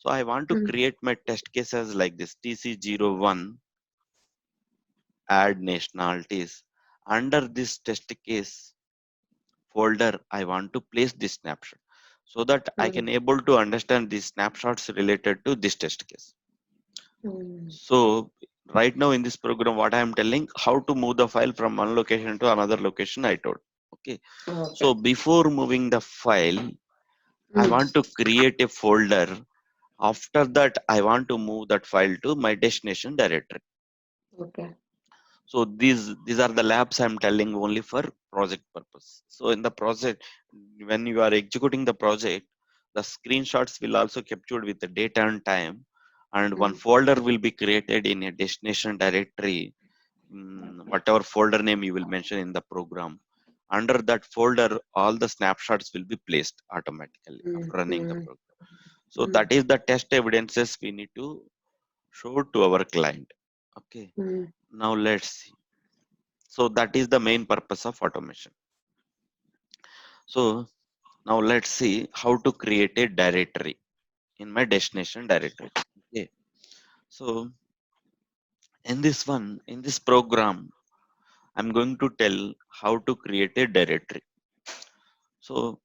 So I want to create my test cases like this: TC01 add nationalities. Under this test case folder, I want to place this snapshot so that I can able to understand these snapshots related to this test case. So right now in this program, what I am telling, how to move the file from one location to another location, I told. Okay. So before moving the file, I want to create a folder. After that, I want to move that file to my destination directory. Okay. So these are the labs I'm telling only for project purpose. So in the project, when you are executing the project, the screenshots will also captured with the date and time, and one folder will be created in a destination directory, whatever folder name you will mention in the program. Under that folder, all the snapshots will be placed automatically after running the program. So that is the test evidences we need to show to our client. Okay. Now let's see. So that is the main purpose of automation. So now let's see how to create a directory in my destination directory. Okay. So in this program, I'm going to tell how to create a directory. So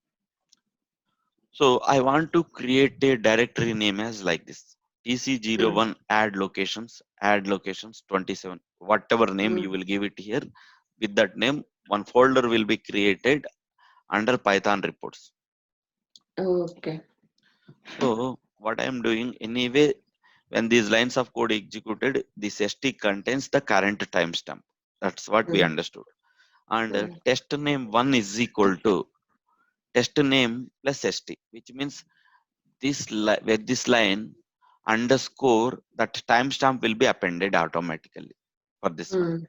I want to create a directory name as like this: TC01 add locations 27. Whatever name you will give it here, with that name, one folder will be created under Python reports. Okay. So what I am doing anyway, when these lines of code executed, this ST contains the current timestamp. That's what we understood. And test name 1 is equal to test name plus ST, which means with this line underscore, that timestamp will be appended automatically for this one.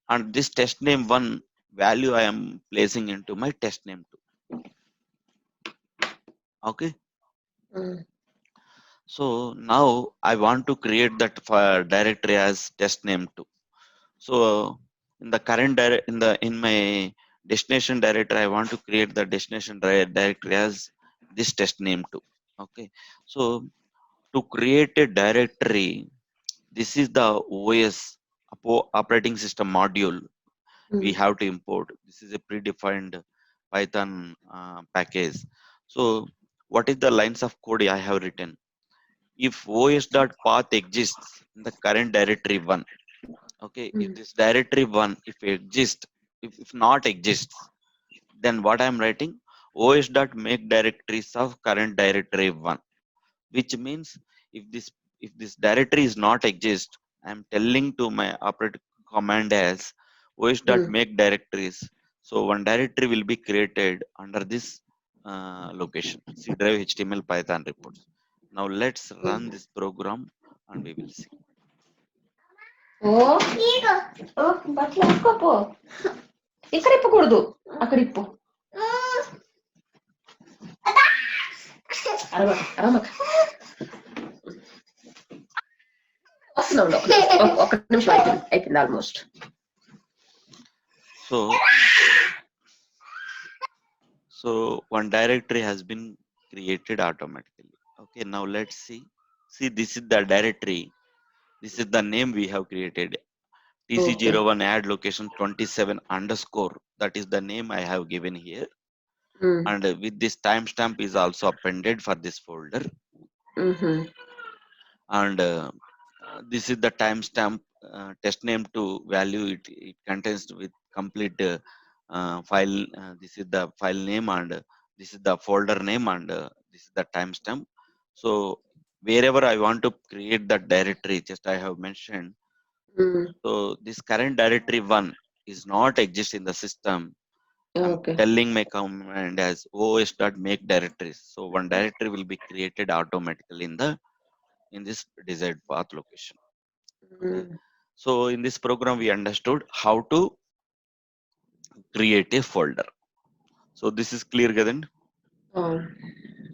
And this test name 1 value I am placing into my test name 2. Okay. So now I want to create that directory as test name 2. So in the current in my destination directory, I want to create the destination directory as this test name 2. Okay. So to create a directory, this is the OS operating system module we have to import. This is a predefined Python package. So what is the lines of code I have written? If os.path exists in the current directory 1, okay, if this directory 1 if exists, if not exists, then what I'm writing, os.make directories of current directory 1, which means if this directory is not exist, I'm telling to my operating command as os.make directories. So one directory will be created under this location, C drive HTML Python reports. Now let's run this program and we will see. ఓ ఓ బట్టలు వేసుకోపో ఇక్కడ ఇప్పకూడదు అక్కడ ఇప్పు అరవక అరవక వస్తున్నాడు ఒక నిమిషం అయిపోయింది almost. So one directory has been created automatically. Okay, now let's see. See, this is the directory. This is the name we have created. TC01 add location 27 underscore. That is the name I have given here. And with this timestamp is also appended for this folder. And this is the timestamp test name to value. It contains with complete file. This is the file name and this is the folder name and this is the timestamp. So wherever I want to create that directory, just I have mentioned. So this current directory 1 is not exist in the system. I'm telling my command as os.make directories. So one directory will be created automatically in this desired path location. Okay. So in this program we understood how to create a folder. So this is clear, Gadan?